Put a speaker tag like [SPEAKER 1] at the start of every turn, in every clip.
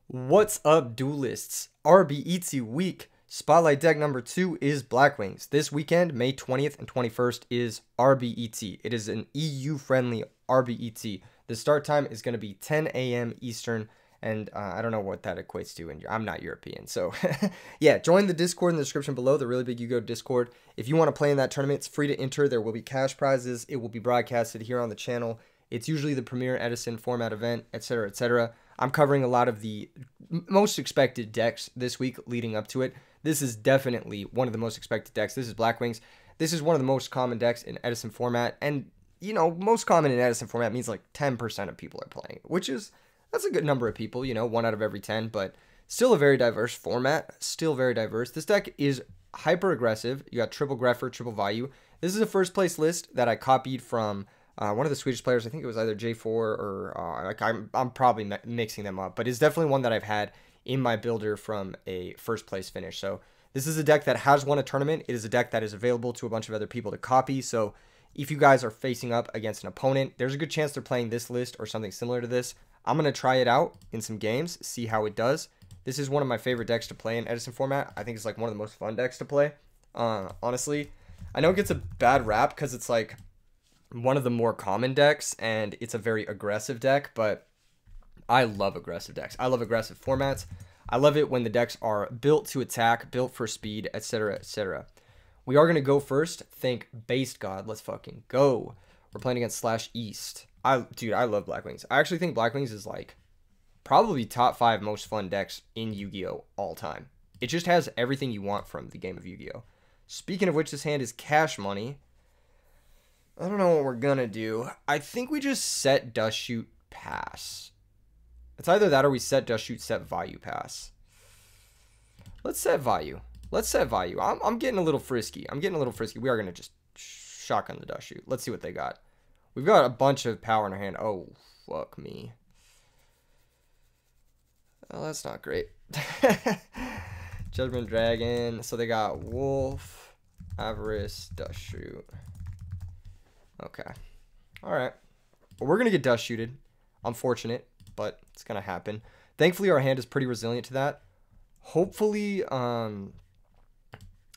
[SPEAKER 1] What's up, duelists? RBET week. Spotlight deck number 2 is Blackwings. This weekend, May 20th and 21st, is RBET. It is an EU-friendly RBET. The start time is going to be 10 a.m. Eastern, and I don't know what that equates to, and I'm not European. So, yeah, join the Discord in the description below, the Really Big Yu-Gi-Oh! Discord. If you want to play in that tournament, it's free to enter. There will be cash prizes. It will be broadcasted here on the channel. It's usually the premier Edison format event, etc., etc. I'm covering a lot of the most expected decks this week leading up to it. This is definitely one of the most expected decks. This is Blackwings. This is one of the most common decks in Edison format. And, you know, most common in Edison format means like 10% of people are playing, which is, that's a good number of people, you know, 1 out of every 10, but still a very diverse format, still very diverse. This deck is hyper aggressive. You got triple Greffer, triple value. This is a first place list that I copied from one of the Swedish players. I think it was either J4 or like I'm probably mixing them up, but it's definitely one that I've had in my builder from a first place finish. So this is a deck that has won a tournament. It is a deck that is available to a bunch of other people to copy. So if you guys are facing up against an opponent, there's a good chance they're playing this list or something similar to this. I'm going to try it out in some games, see how it does. This is one of my favorite decks to play in Edison format. I think it's like one of the most fun decks to play. Honestly, I know it gets a bad rap because it's like one of the more common decks and it's a very aggressive deck, but I love aggressive decks. I love aggressive formats. I love it when the decks are built to attack, built for speed, etc., etc. We are going to go first. Think Based God. Let's fucking go. We're playing against Slash East. Dude, I love Blackwings. I actually think Blackwings is like probably top 5 most fun decks in Yu-Gi-Oh! All time. It just has everything you want from the game of Yu-Gi-Oh! Speaking of which, this hand is Cash Money. I don't know what we're gonna do. I think we just set Dust Shoot Pass. It's either that or we set Dust Shoot, set Value Pass. Let's set Value. Let's set Value. I'm getting a little frisky. We are gonna just shotgun the Dust Shoot. Let's see what they got. We've got a bunch of power in our hand. Oh, fuck me. Oh, that's not great. Judgment Dragon. So they got Wolf, Avarice, Dust Shoot. Okay. Alright. Well, we're going to get Dust Shooted. Unfortunate, but it's going to happen. Thankfully, our hand is pretty resilient to that. Hopefully,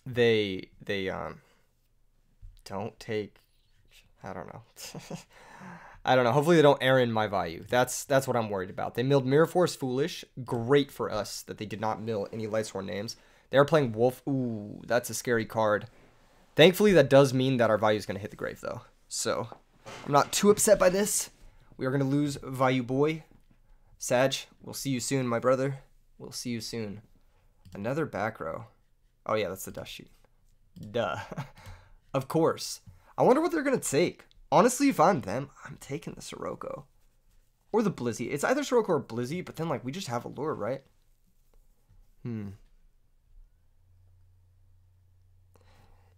[SPEAKER 1] they don't take, I don't know. I don't know. Hopefully, they don't air in my value. That's what I'm worried about. They milled Mirror Force Foolish. Great for us that they did not mill any Lightsworn names. They are playing Wolf. Ooh, that's a scary card. Thankfully, that does mean that our value is going to hit the grave, though. So, I'm not too upset by this. We are going to lose Value Boy. Sag, we'll see you soon, my brother. We'll see you soon. Another back row. Oh, yeah, that's the Dust Shoot. Duh. Of course. I wonder what they're going to take. Honestly, if I'm them, I'm taking the Sirocco. Or the Blizzy. It's either Sirocco or Blizzy, but then, like, we just have Allure, right?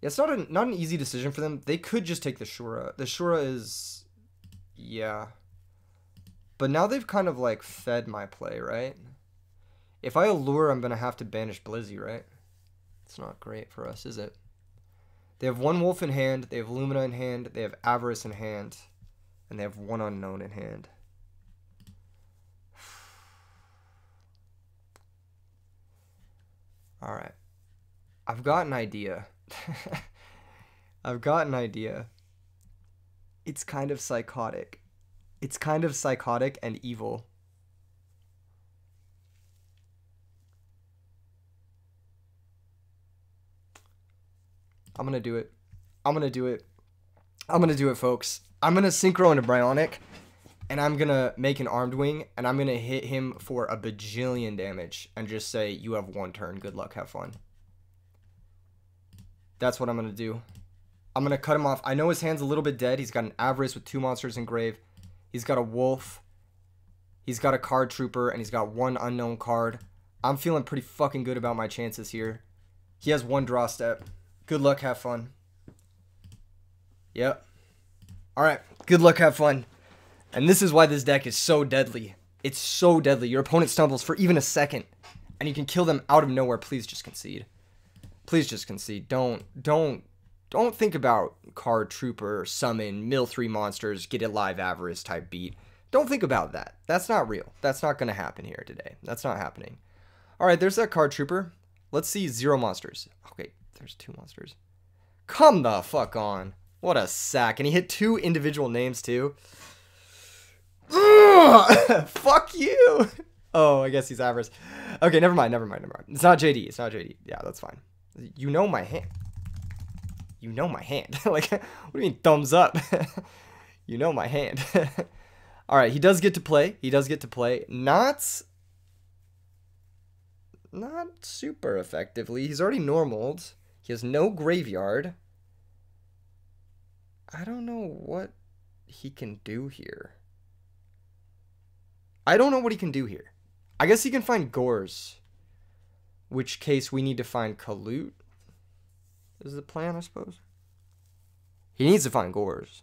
[SPEAKER 1] Yeah, it's not an easy decision for them. They could just take the Shura. The Shura is, yeah. But now they've kind of like fed my play, right? If I Allure, I'm going to have to banish Blizzy, right? It's not great for us, is it? They have 1 Wolf in hand. They have Lumina in hand. They have Avarice in hand. And they have 1 Unknown in hand. All right. I've got an idea. I've got an idea. It's kind of psychotic. It's kind of psychotic and evil. I'm gonna do it. I'm gonna do it. I'm gonna do it, folks. I'm gonna synchro into Bryonic, and I'm gonna make an Armed Wing, and I'm gonna hit him for a bajillion damage, and just say, you have 1 turn. Good luck. Have fun. That's what I'm going to do. I'm going to cut him off. I know his hand's a little bit dead. He's got an Avarice with 2 monsters in grave. He's got a Wolf. He's got a Card Trooper, and he's got 1 unknown card. I'm feeling pretty fucking good about my chances here. He has 1 draw step. Good luck. Have fun. Yep. Alright. Good luck. Have fun. And this is why this deck is so deadly. It's so deadly. Your opponent stumbles for even a second, and you can kill them out of nowhere. Please just concede. Please just concede. Don't think about Card Trooper, summon, mill 3 monsters, get a live Avarice type beat. Don't think about that. That's not real. That's not going to happen here today. That's not happening. All right, there's that card trooper. Let's see 0 monsters. Okay, there's 2 monsters. Come the fuck on. What a sack. And he hit 2 individual names too. Ugh! Fuck you. Oh, I guess he's Avarice. Okay, never mind. It's not JD. It's not JD. Yeah, that's fine. You know my hand. You know my hand. Like, what do you mean thumbs up? You know my hand. All right, he does get to play. He does get to play. Not super effectively. He's already normaled. He has no graveyard. I don't know what he can do here. I guess he can find Gores. Which case we need to find Kalut. Is the plan, I suppose? He needs to find Gores.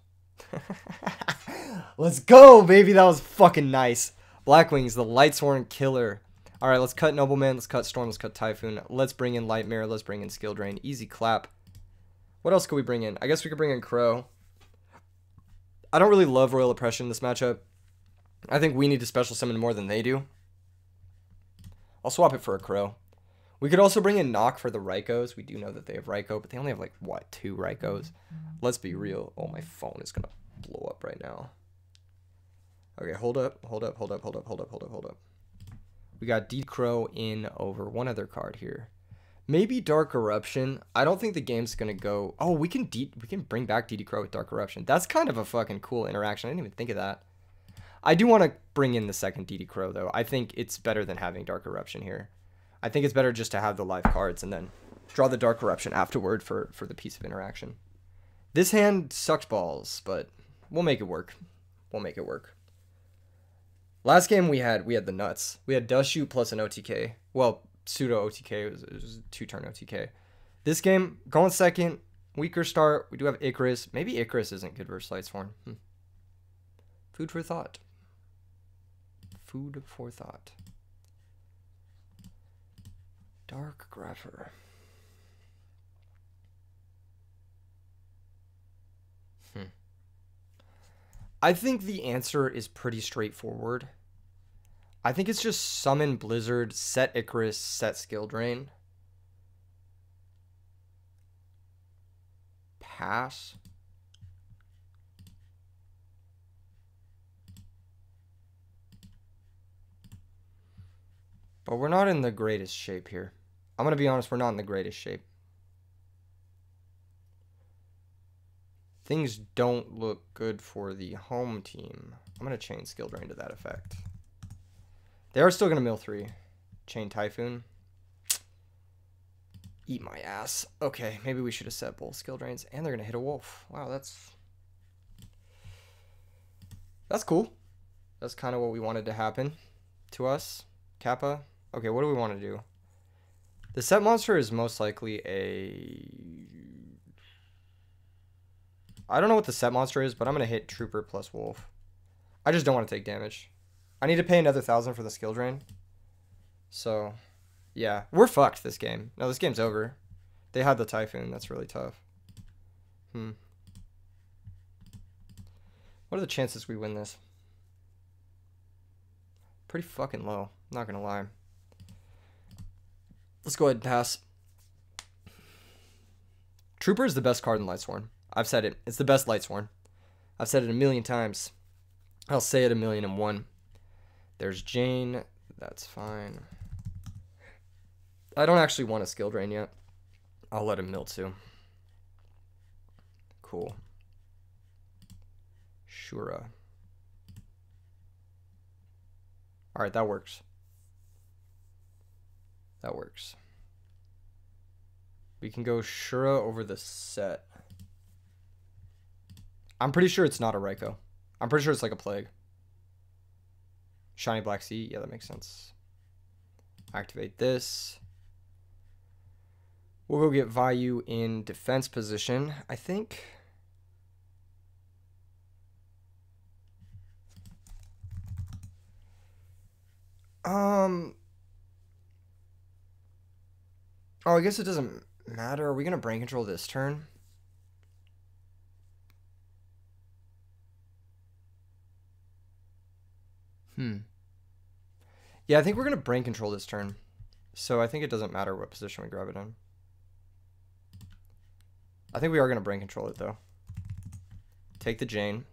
[SPEAKER 1] Let's go, baby. That was fucking nice. Blackwings, the Lightsworn killer. All right, let's cut Nobleman. Let's cut Storm. Let's cut Typhoon. Let's bring in Light Mirror. Let's bring in Skill Drain. Easy clap. What else could we bring in? I guess we could bring in Crow. I don't really love Royal Oppression in this matchup. I think we need to special summon more than they do. I'll swap it for a Crow. We could also bring in Knock for the Raikos. We do know that they have Raiko, but they only have, like, what, 2 Raikos? Let's be real. Oh, my phone is going to blow up right now. Okay, hold up. We got D Crow in over one other card here. Maybe Dark Eruption. I don't think the game's going to go... Oh, we can bring back DD Crow with Dark Eruption. That's kind of a fucking cool interaction. I didn't even think of that. I do want to bring in the second DD Crow, though. I think it's better than having Dark Eruption here. I think it's better just to have the live cards and then draw the Dark Eruption afterward for the piece of interaction. This hand sucks balls, but we'll make it work. Last game we had the nuts. We had Dust Shoot plus an OTK. Well, pseudo OTK. It was a 2-turn OTK. This game, going second. Weaker start. We do have Icarus. Maybe Icarus isn't good versus Lightsworn. Food for thought. Dark Grapher. I think the answer is pretty straightforward. I think it's just summon Blizzard, set Icarus, set Skill Drain. Pass. But we're not in the greatest shape here. I'm going to be honest, we're not in the greatest shape. Things don't look good for the home team. I'm going to chain Skill Drain to that effect. They are still going to mill 3. Chain Typhoon. Eat my ass. Okay, maybe we should have set both Skill Drains. And they're going to hit a wolf. Wow, that's cool. That's kind of what we wanted to happen to us. Kappa. Okay, what do we want to do? The set monster is most likely a... I don't know what the set monster is, but I'm going to hit Trooper plus Wolf. I just don't want to take damage. I need to pay another 1,000 for the skill drain. So, yeah. We're fucked this game. No, this game's over. They had the Typhoon. That's really tough. What are the chances we win this? Pretty fucking low. Not going to lie. Let's go ahead and pass. Trooper is the best card in Lightsworn. I've said it. It's the best Lightsworn. I've said it a million times. I'll say it 1,000,001. There's Jane. That's fine. I don't actually want a skill drain yet. I'll let him mill too. Cool. Shura. Alright, that works. That works. We can go Shura over the set. I'm pretty sure it's not a Raiko. I'm pretty sure it's like a Plague. Shiny Black Sea. Yeah, that makes sense. Activate this. We'll go get Vayu in defense position, I think. Oh, I guess it doesn't matter. Are we going to brain control this turn? Yeah, I think we're going to brain control this turn. So I think it doesn't matter what position we grab it in. I think we are going to brain control it, though. Take the Jane.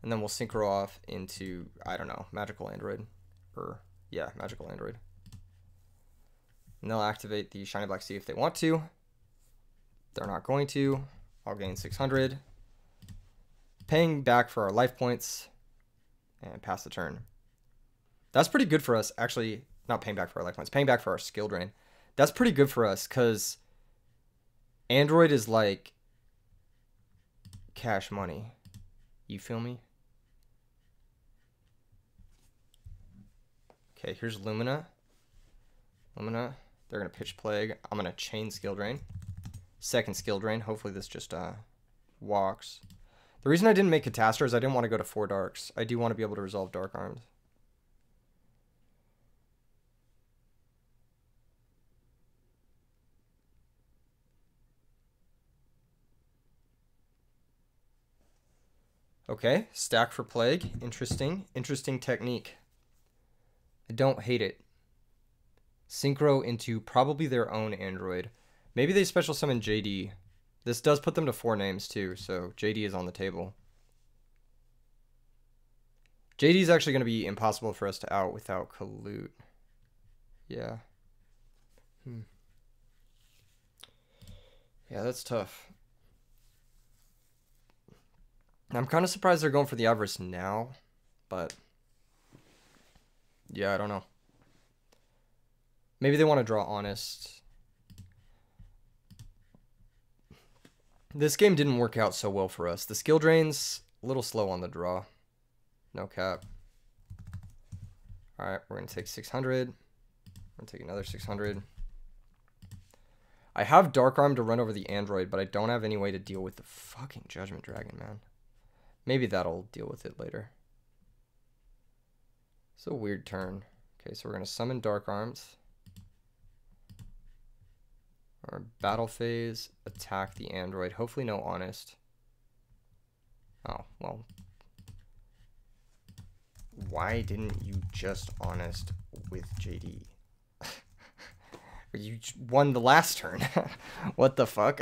[SPEAKER 1] And then we'll synchro off into, I don't know, Magical Android. Or, yeah, Magical Android. And they'll activate the Shiny Black Sea if they want to. They're not going to. I'll gain 600. Paying back for our life points. And pass the turn. That's pretty good for us. Actually, not paying back for our life points. Paying back for our skill drain. That's pretty good for us because Android is like cash money. You feel me? Okay, here's Lumina. Lumina. They're going to pitch Plague. I'm going to chain skill drain. Second skill drain. Hopefully this just walks. The reason I didn't make Catastor is I didn't want to go to 4 darks. I do want to be able to resolve Dark Arms. Okay, stack for Plague. Interesting. Interesting technique. I don't hate it. Synchro into probably their own Android. Maybe they special summon JD. This does put them to 4 names too, so JD is on the table. JD is actually going to be impossible for us to out without Kalut. Yeah. Yeah, that's tough. I'm kind of surprised they're going for the Avarice now, but yeah, I don't know. Maybe they want to draw Honest. This game didn't work out so well for us. The skill drain's a little slow on the draw. No cap. Alright, we're going to take 600. We're going to take another 600. I have Dark Arm to run over the Android, but I don't have any way to deal with the fucking Judgment Dragon, man. Maybe that'll deal with it later. It's a weird turn. Okay, so we're going to summon Dark Arms. Or battle phase, attack the Android. Hopefully no Honest. Oh, well. Why didn't you just Honest with JD? You won the last turn. What the fuck?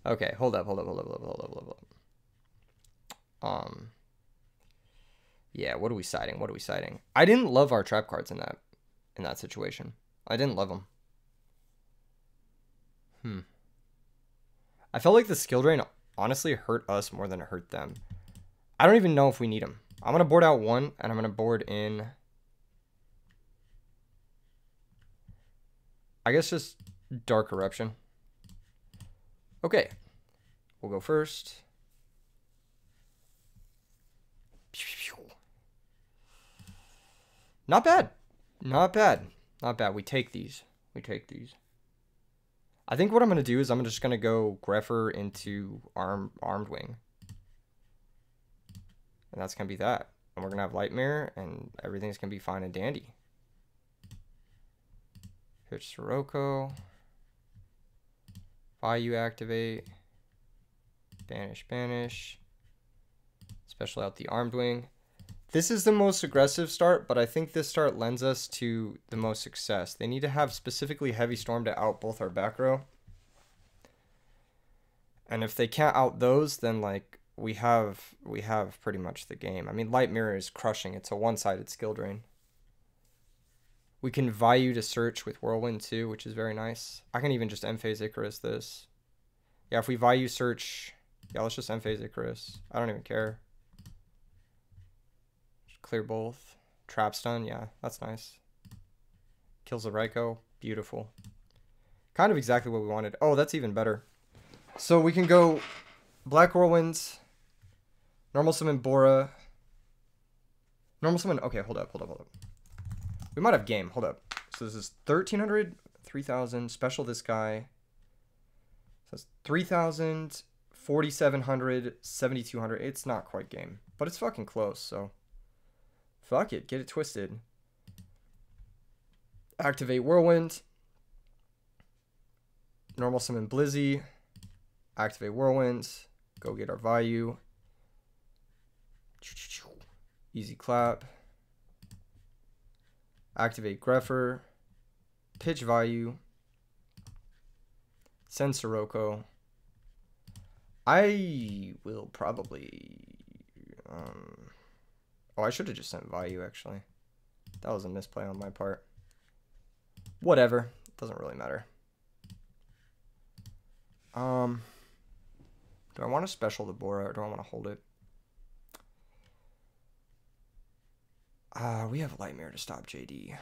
[SPEAKER 1] Okay, hold up. Yeah, what are we siding? I didn't love our trap cards in that situation. I didn't love them. I felt like the skill drain honestly hurt us more than it hurt them. I don't even know if we need them. I'm going to board out 1, and I'm going to board in, I guess, just Dark Eruption. Okay. We'll go first. Not bad. Not bad. Not bad. We take these. I think what I'm going to do is I'm just going to go Greffer into Armed Wing. And that's going to be that. And we're going to have Light Mirror, and everything's going to be fine and dandy. Pitch Sirocco. Vayu activate. Banish. Special out the Armed Wing. This is the most aggressive start, but I think this start lends us to the most success. They need to have specifically Heavy Storm to out both our back row. And if they can't out those, then like we have pretty much the game. I mean, Light Mirror is crushing. It's a one-sided skill drain. We can Vayu to search with Whirlwind too, which is very nice. I can even just End-Phase Icarus this. Yeah, if we Vayu search, yeah, let's just End-Phase Icarus. I don't even care. Clear both. Trap stun, yeah, that's nice. Kills the Raikou, beautiful. Kind of exactly what we wanted. Oh, that's even better. So we can go Black Whirlwinds, Normal Summon Bora. Normal Summon, okay, hold up. We might have game, hold up. So this is 1,300, 3,000, special this guy. So it's 3,000, 4,700, 7,200. It's not quite game, but it's fucking close, so. Fuck it, get it twisted. Activate Whirlwind. Normal Summon Blizzy. Activate Whirlwind. Go get our Vayu. Easy clap. Activate Greffer. Pitch value. Send Sirocco. I will probably... oh, I should have just sent value, actually. That was a misplay on my part. Whatever. Doesn't really matter. Do I want to special the Bora or do I want to hold it? We have Lightmare to stop JD.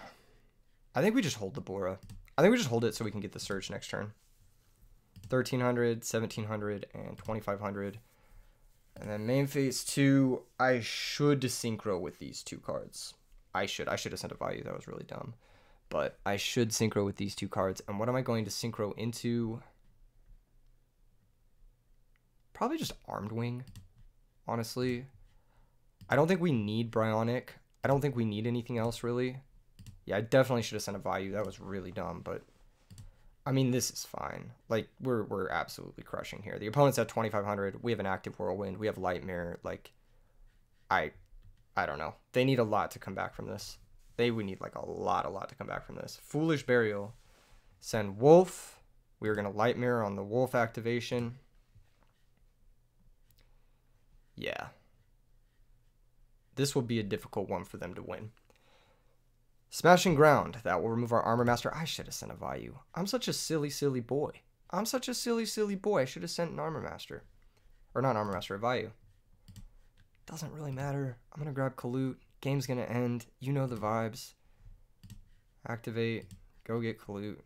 [SPEAKER 1] I think we just hold the Bora. I think we just hold it so we can get the Surge next turn. 1300, 1700, and 2500. And then main phase 2, I should synchro with these two cards. I should have sent a value. That was really dumb. But I should synchro with these two cards. And what am I going to synchro into? Probably just Armed Wing, honestly. I don't think we need Bryonic. I don't think we need anything else, really. Yeah, I definitely should have sent a value. That was really dumb, but... I mean, this is fine. Like, we're absolutely crushing here. The opponent's at 2500. We have an active Whirlwind. We have Lightmare. Like, I don't know. They need a lot to come back from this. They would need, like, a lot to come back from this. Foolish Burial. Send Wolf. We're going to Lightmare on the Wolf activation. Yeah. This will be a difficult one for them to win. Smashing Ground. That will remove our Armor Master. I should have sent a value. I'm such a silly boy. I'm such a silly boy. I should have sent an Armor Master. Or not an Armor Master, a value. Doesn't really matter. I'm going to grab Kalut. Game's going to end. You know the vibes. Activate. Go get Kalut.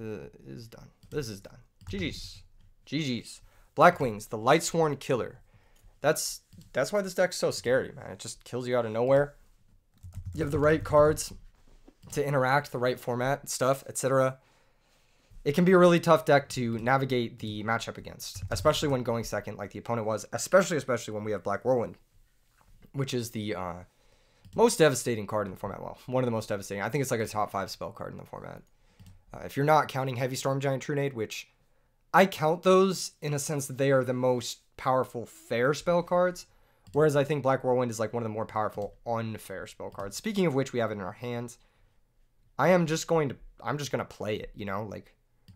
[SPEAKER 1] This is done. This is done. GG's. GG's. Blackwings, the Lightsworn Killer. That's why this deck's so scary, man. It just kills you out of nowhere. You have the right cards to interact, the right format, stuff, etc. It can be a really tough deck to navigate the matchup against, especially when going second like the opponent was, especially when we have Black Whirlwind, which is the most devastating card in the format. Well, one of the most devastating. I think it's like a top 5 spell card in the format. If you're not counting Heavy Storm Giant Trunade, which I count those in a sense that they are the most powerful fair spell cards, whereas I think Black Whirlwind is like one of the more powerful unfair spell cards. Speaking of which, we have it in our hands. I'm just going to play it, you know, like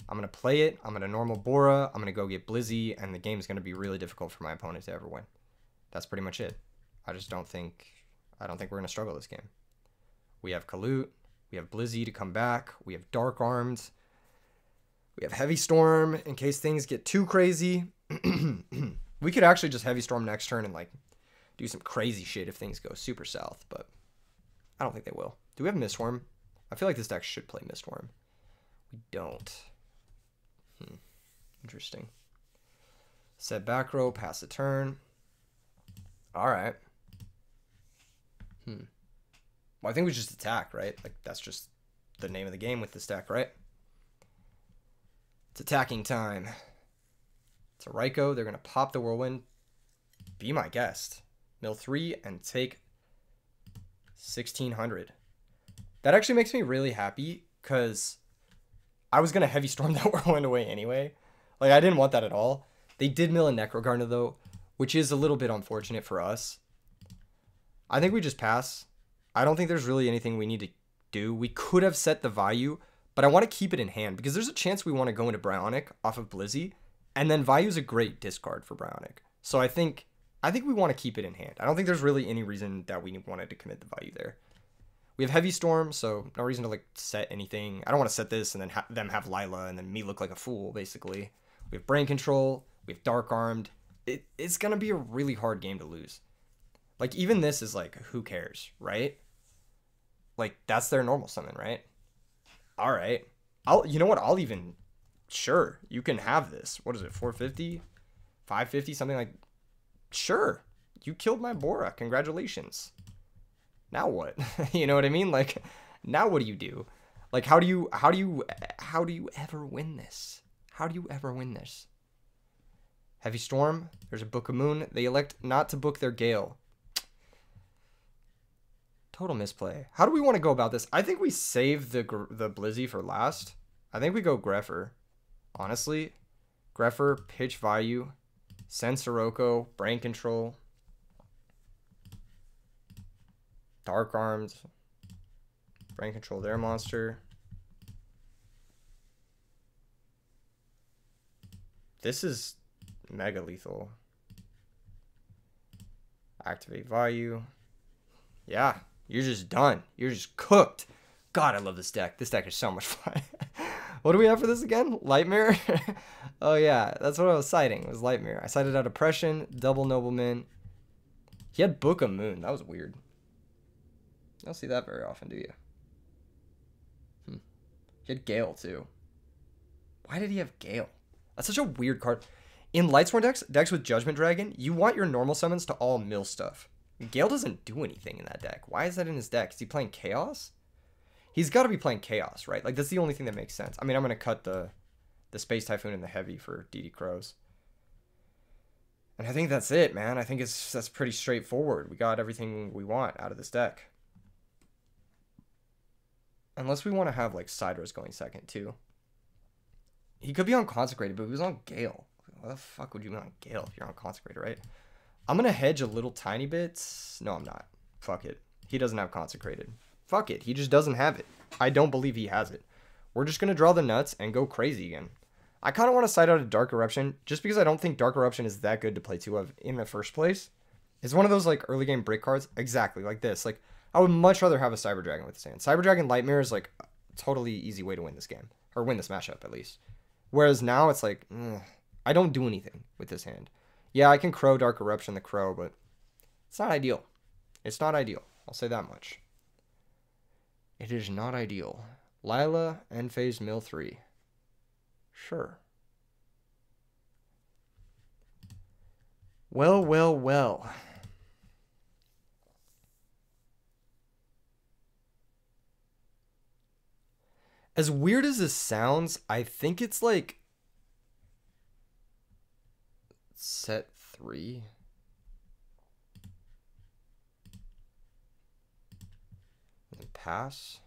[SPEAKER 1] I'm going to play it. I'm going to normal Bora. I'm going to go get Blizzy, and the game is going to be really difficult for my opponent to ever win. That's pretty much it. I don't think we're going to struggle this game. We have Kalut. We have Blizzy to come back. We have Dark Armed. We have Heavy Storm in case things get too crazy. We could actually just Heavy Storm next turn and like do some crazy shit if things go super south, but I don't think they will. Do we have Mistworm? I feel like this deck should play Mistworm. We don't. Interesting. Set back row, pass the turn. All right. Well, I think we just attack, right? Like that's just the name of the game with this deck, right? It's attacking time. It's a Raikou. They're going to pop the Whirlwind. Be my guest. Mill 3 and take 1600. That actually makes me really happy because I was going to Heavy Storm that Whirlwind away anyway. Like, I didn't want that at all. They did mill a Necrogarna, though, which is a little bit unfortunate for us. I think we just pass. I don't think there's really anything we need to do. We could have set the value, but I want to keep it in hand because there's a chance we want to go into Bryonic off of Blizzy, and then Value is a great discard for Bryonic. So I think we want to keep it in hand. I don't think there's really any reason that we wanted to commit the value there. We have Heavy Storm, so no reason to like set anything. I don't want to set this and then them have Lila and then me look like a fool, basically. We have Brain Control. We have Dark Armed. It's going to be a really hard game to lose. Like, even this is like, who cares, right? Like, that's their normal summon, right? All right. You know what? Sure, you can have this. What is it, 450? 550? Something like, sure. You killed my Bora. Congratulations. Now what? You know what I mean? Like, now what do you do? Like, how do you ever win this? How do you ever win this? Heavy Storm. There's a Book of Moon. They elect not to book their Gale. Total misplay. How do we want to go about this? I think we save the Blizzy for last. I think we go Greffer. Honestly. Greffer, pitch value, send Sirocco, Brain Control. Dark Armed. Brain control their monster. This is mega lethal. Activate value. Yeah, you're just done. You're just cooked. God, I love this deck. This deck is so much fun. What do we have for this again? Light Mirror? Oh yeah, that's what I was citing. It was Light Mirror. I cited out Oppression, Double Nobleman. He had Book of Moon. That was weird. You don't see that very often, do you? He had Gale too. Why did he have Gale? That's such a weird card. In Lightsworn decks with Judgment Dragon, you want your normal summons to all mill stuff. Gale doesn't do anything in that deck. Why is that in his deck? Is he playing Chaos? He's got to be playing Chaos, right? Like, that's the only thing that makes sense. I mean, I'm going to cut the Space Typhoon and the Heavy for DD Crows. And I think that's it, man. I think that's pretty straightforward. We got everything we want out of this deck. Unless we want to have, like, Sidros going second, too. He could be on Consecrated, but he was on Gale. Why the fuck would you be on Gale if you're on Consecrated, right? I'm going to hedge a little tiny bit. No, I'm not. Fuck it. He doesn't have Consecrated. Fuck it. He just doesn't have it. I don't believe he has it. We're just going to draw the nuts and go crazy again. I kind of want to side out a Dark Eruption just because I don't think Dark Eruption is that good to play two of in the first place. It's one of those, like, early game break cards. Exactly, like this. Like, I would much rather have a Cyber Dragon with this hand. Cyber Dragon Light Mirror is, like, a totally easy way to win this game. Or win this matchup, at least. Whereas now, it's like, I don't do anything with this hand. Yeah, I can Crow Dark Eruption the Crow, but it's not ideal. It's not ideal. I'll say that much. It is not ideal. Lila, End Phase, Mill 3. Sure. Well, well, well. As weird as this sounds, I think it's like set 3. And pass.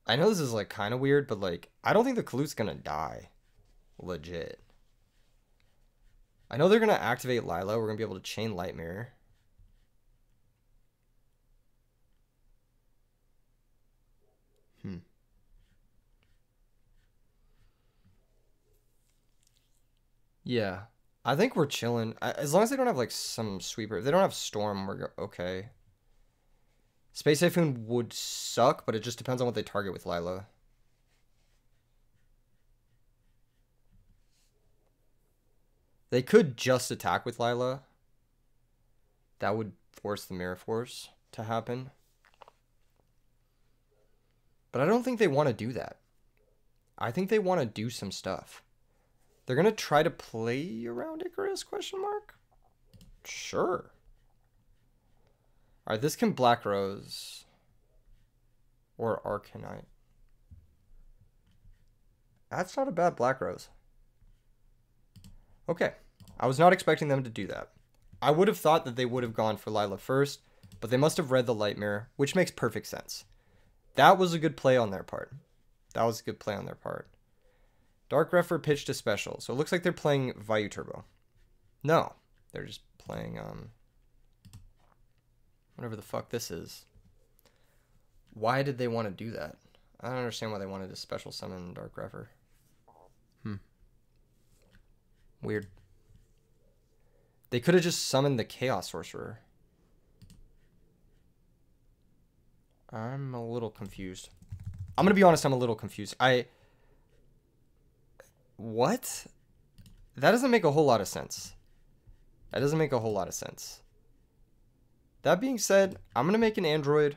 [SPEAKER 1] I know this is like kind of weird, but like I don't think the Kalute's gonna die. Legit. I know they're gonna activate Lila. We're gonna be able to chain Light Mirror. Yeah, I think we're chilling. As long as they don't have like some sweeper. If they don't have Storm, we're okay. Space Typhoon would suck, but it just depends on what they target with Lila. They could just attack with Lila. That would force the Mirror Force to happen. But I don't think they want to do that. I think they want to do some stuff. They're going to try to play around Icarus, question mark? Sure. All right, this can Black Rose or Arcanite. That's not a bad Black Rose. Okay, I was not expecting them to do that. I would have thought that they would have gone for Lila first, but they must have read the Light Mirror, which makes perfect sense. That was a good play on their part. That was a good play on their part. Dark Refer pitched a special, so it looks like they're playing Vayu Turbo. No, they're just playing, whatever the fuck this is. Why did they want to do that? I don't understand why they wanted to special summon Dark Refer. Weird. They could have just summoned the Chaos Sorcerer. I'm a little confused. I'm going to be honest, I'm a little confused. What? That doesn't make a whole lot of sense. That doesn't make a whole lot of sense. That being said, I'm going to make an android.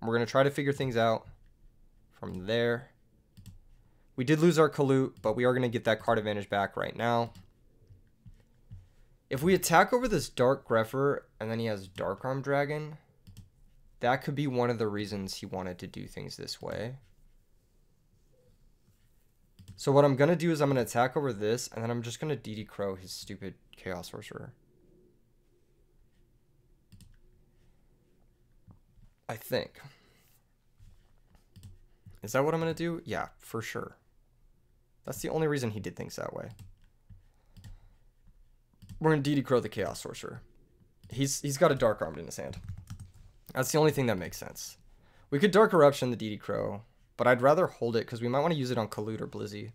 [SPEAKER 1] We're going to try to figure things out from there. We did lose our Kalute, but we are going to get that card advantage back right now. If we attack over this Dark Grepher and then he has Dark Arm Dragon, that could be one of the reasons he wanted to do things this way. So what I'm going to do is I'm going to attack over this, and then I'm just going to DD Crow his stupid Chaos Sorcerer. I think. Is that what I'm going to do? Yeah, for sure. That's the only reason he did things that way. We're going to DD Crow the Chaos Sorcerer. He's got a Dark Armed in his hand. That's the only thing that makes sense. We could Dark Eruption the DD Crow, but I'd rather hold it because we might want to use it on Collude or Blizzy.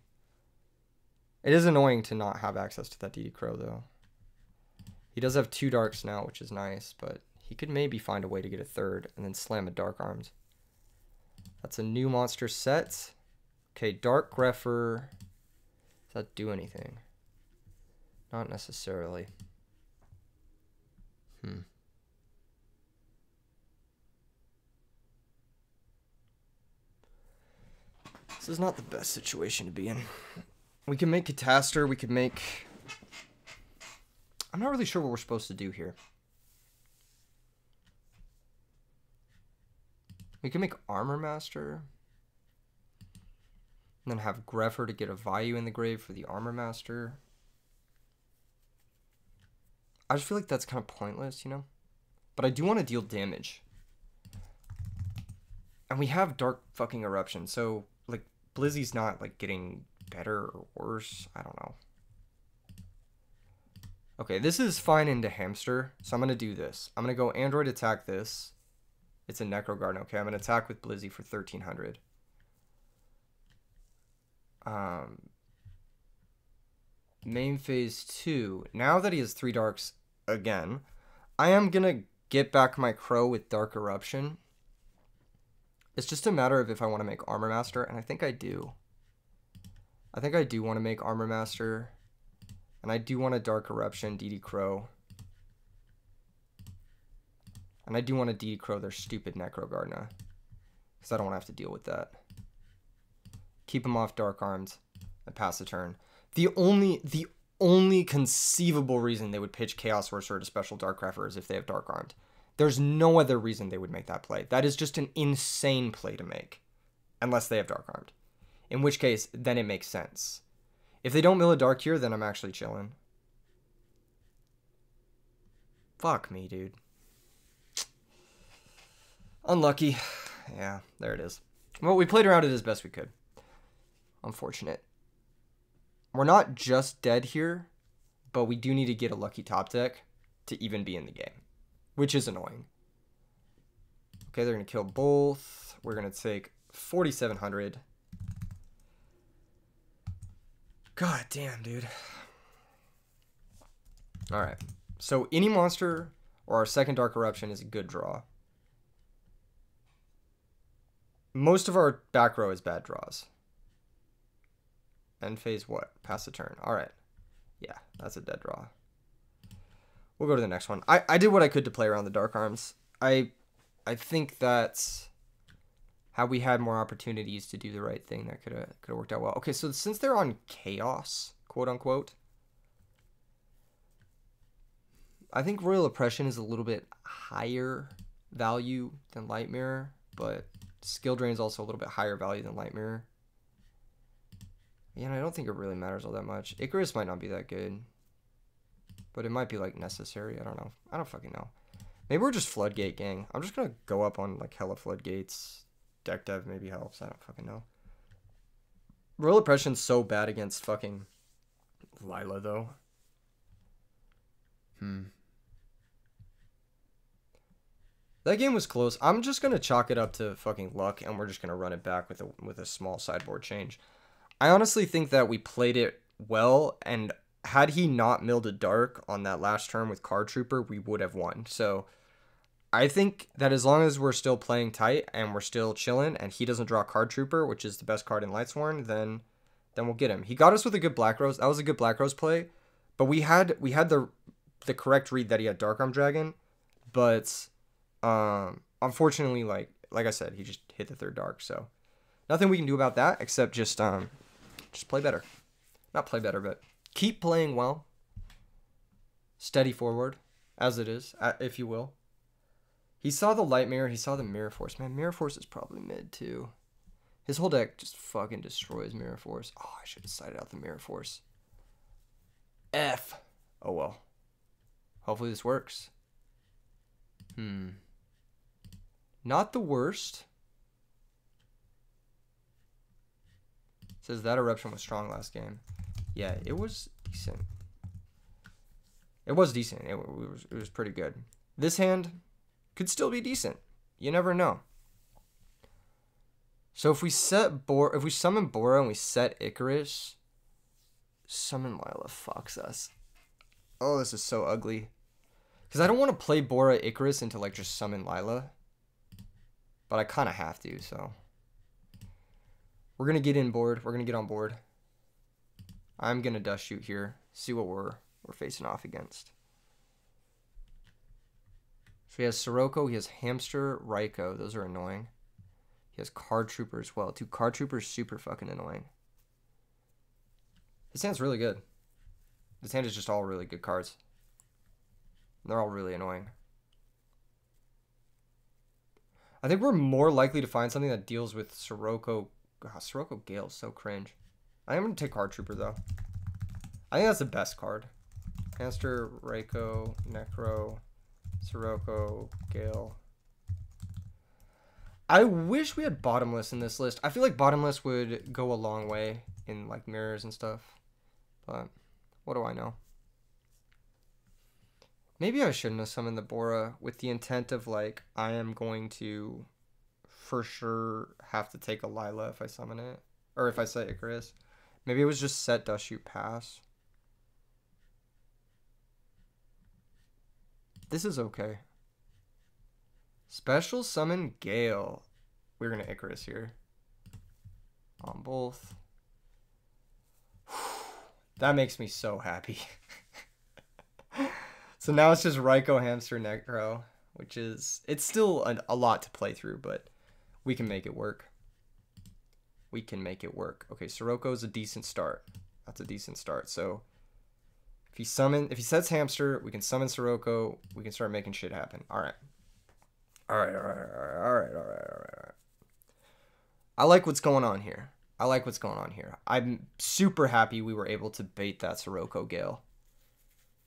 [SPEAKER 1] It is annoying to not have access to that DD Crow, though. He does have 2 Darks now, which is nice, but he could maybe find a way to get a 3rd and then slam a Dark Armed. That's a new monster set. Okay, Dark Grepher. Does that do anything? Not necessarily. This is not the best situation to be in. We can make Catastor. We could make... I'm not really sure what we're supposed to do here. We can make Armor Master. And then have Grepher to get a Vayu in the grave for the Armor Master. I just feel like that's kind of pointless, you know? But I do want to deal damage. And we have Dark fucking Eruption, so, like, Blizzy's not, like, getting better or worse. I don't know. Okay, this is fine into Hamster, so I'm going to do this. I'm going to go Android attack this. It's a Necro Garden. Okay, I'm going to attack with Blizzy for 1,300. Main phase 2. Now that he has 3 Darks again, I am going to get back my Crow with Dark Eruption. It's just a matter of if I want to make Armor Master, and I think I do. I think I do want to make Armor Master, and I do want a Dark Eruption, DD Crow. And I do want to DD Crow their stupid Necro Gardener, because I don't want to have to deal with that. Keep him off Dark Armed and pass the turn. The only conceivable reason they would pitch Chaos Sorcerer to special Dark Grepher is if they have Dark Armed. There's no other reason they would make that play. That is just an insane play to make, unless they have Dark Armed. In which case, then it makes sense. If they don't mill a Dark here, then I'm actually chilling. Fuck me, dude. Unlucky. Yeah, there it is. Well, we played around it as best we could. Unfortunate. We're not just dead here, but we do need to get a lucky top deck to even be in the game, which is annoying. Okay, they're going to kill both. We're going to take 4,700. God damn, dude. All right. So any monster or our second Dark Eruption is a good draw. Most of our back row is bad draws. End phase what? Pass the turn. All right. Yeah, that's a dead draw. We'll go to the next one. I did what I could to play around the Dark Arms. I think that's how we had more opportunities to do the right thing. That could have worked out well. Okay, so since they're on Chaos, quote unquote, I think Royal Oppression is a little bit higher value than Light Mirror, but Skill Drain is also a little bit higher value than Light Mirror. Yeah, and I don't think it really matters all that much. Icarus might not be that good, but it might be, like, necessary. I don't know. I don't fucking know. Maybe we're just Floodgate gang. I'm just gonna go up on, like, hella Floodgates. Deck dev maybe helps. I don't fucking know. Royal Oppression's so bad against fucking Lila, though. That game was close. I'm just gonna chalk it up to fucking luck, and we're just gonna run it back with a small sideboard change. I honestly think that we played it well, and had he not milled a Dark on that last turn with Card Trooper, we would have won. So I think that as long as we're still playing tight and we're still chilling, and he doesn't draw Card Trooper, which is the best card in Lightsworn, then we'll get him. He got us with a good Black Rose. That was a good Black Rose play, but we had the correct read that he had Dark Arm Dragon, but unfortunately, like I said, he just hit the third Dark. So nothing we can do about that except just play better. Not play better, but keep playing well. Steady forward, as it is, if you will. He saw the Light Mirror. He saw the Mirror Force. Man, Mirror Force is probably mid, too. His whole deck just fucking destroys Mirror Force. Oh, I should have sided out the Mirror Force. F. Oh, well. Hopefully this works. Not the worst. Says that Eruption was strong last game. Yeah, it was decent. It was decent. It was pretty good. This hand could still be decent. You never know. So if we summon Bora and we set Icarus, summon Lila fucks us. Oh, this is so ugly. Because I don't want to play Bora Icarus into like just summon Lila. But I kind of have to, so. We're going to get in board. We're going to get on board. I'm going to dust shoot here. See what we're facing off against. So he has Sirocco. He has Hamster, Raikou. Those are annoying. He has Card Trooper as well. Dude, Card Trooper is super fucking annoying. This hand's really good. This hand is just all really good cards. They're all really annoying. I think we're more likely to find something that deals with Sirocco. God, Sirocco Gale is so cringe. I am going to take Card Trooper, though. I think that's the best card. Hamster, Raikou, Necro, Sirocco, Gale. I wish we had Bottomless in this list. I feel like Bottomless would go a long way in, like, mirrors and stuff. But what do I know? Maybe I shouldn't have summoned the Bora with the intent of, like, I am going to for sure have to take a Lila if I summon it. Or if I set Icarus. Maybe it was just set Dust Shoot Pass. This is okay. Special summon Gale. We're going to Icarus here. On both. That makes me so happy. So now it's just Raikou, Hamster, Necro, which is, it's still a lot to play through, but we can make it work. We can make it work. Okay, Sirocco is a decent start. That's a decent start. So if he sets Hamster, we can summon Sirocco. We can start making shit happen. All right. All right. I like what's going on here. I'm super happy we were able to bait that Sirocco Gale.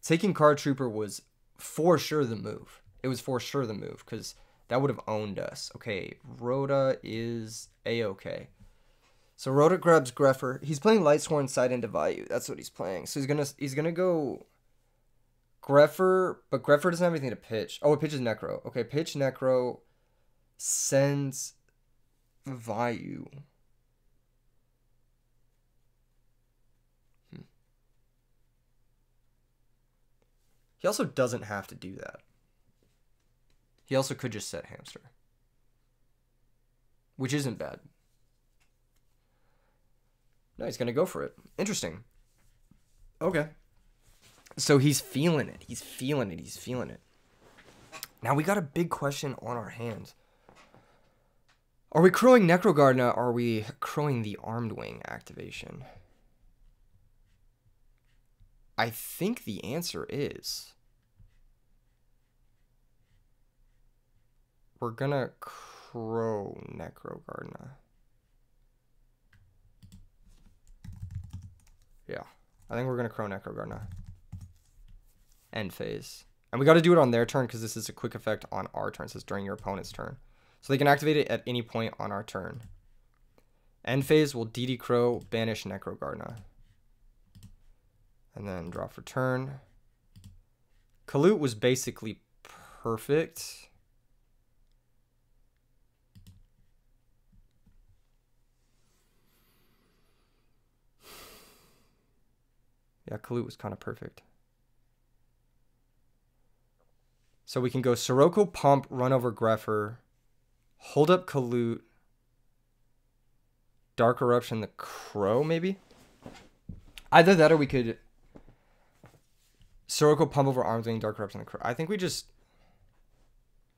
[SPEAKER 1] Taking Card Trooper was for sure the move. It was for sure the move because that would have owned us. Okay, Rhoda is A-okay. So Rhoda grabs Greffer. He's playing Lightsworn side into Vayu. That's what he's playing. So he's gonna go Greffer, but Greffer doesn't have anything to pitch. Oh, it pitches Necro. Okay, pitch Necro, sends Vayu. He also doesn't have to do that. He also could just set Hamster. Which isn't bad. No, he's going to go for it. Interesting. Okay. So he's feeling it. He's feeling it. Now we got a big question on our hands. Are we crowing Necrogardener or are we crowing the Armed Wing activation? I think the answer is we're gonna crow Necrogardener. Yeah, I think we're gonna crow Necrogardener. End phase. And we got to do it on their turn because this is a quick effect on our turn. So it's during your opponent's turn. So they can activate it at any point on our turn. End phase will DD Crow, banish Necrogardener. And then draw for turn. Kalut was basically perfect. Yeah, Kalut was kind of perfect. So we can go Sirocco Pump, run over Greffer, hold up Kalut, Dark Eruption the Crow, maybe? Either that or we could Sirocco Pump over Armed Wing, Dark Eruption the Crow. I think we just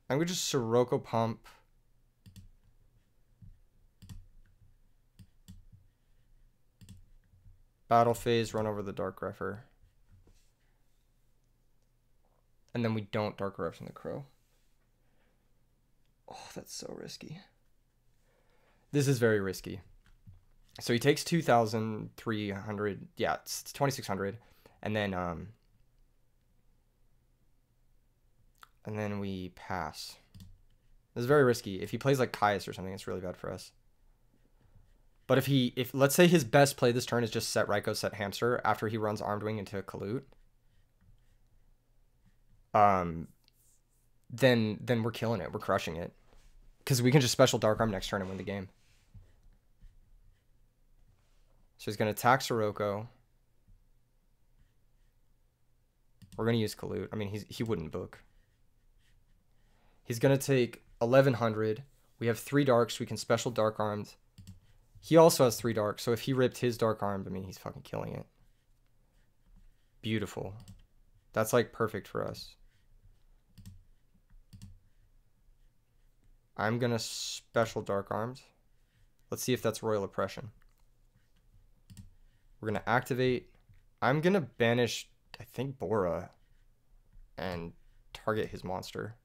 [SPEAKER 1] Sirocco Pump. Battle phase, run over the Dark Greffer. And then we don't Dark Eruption the Crow. Oh, that's so risky. This is very risky. So he takes 2,300. Yeah, it's 2,600. And then we pass. This is very risky. If he plays like Caius or something, it's really bad for us. But if let's say his best play this turn is just set Raikou, set Hamster after he runs Armed Wing into Kalut. then we're killing it. We're crushing it. Because we can just special Dark Arm next turn and win the game. So he's going to attack Sirocco. We're going to use Kalut. I mean, he wouldn't book. He's going to take 1100. We have 3 darks. We can special Dark Armed. He also has 3 darks. So if he ripped his Dark Armed, I mean, he's fucking killing it. Beautiful. That's like perfect for us. I'm going to special Dark Armed. Let's see if that's Royal Oppression. We're going to activate. I'm going to banish, I think, Bora and target his monster.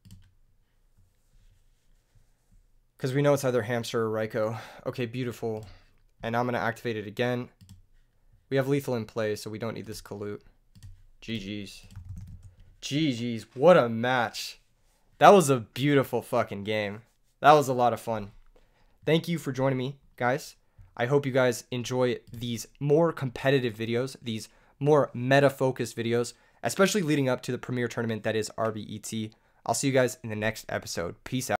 [SPEAKER 1] Because we know it's either Hamster or Raikou. Okay, beautiful. And I'm going to activate it again. We have lethal in play, so we don't need this Kalut. GG's. GG's. What a match. That was a beautiful fucking game. That was a lot of fun. Thank you for joining me, guys. I hope you guys enjoy these more competitive videos, these more meta-focused videos, especially leading up to the premier tournament that is RBET. I'll see you guys in the next episode. Peace out.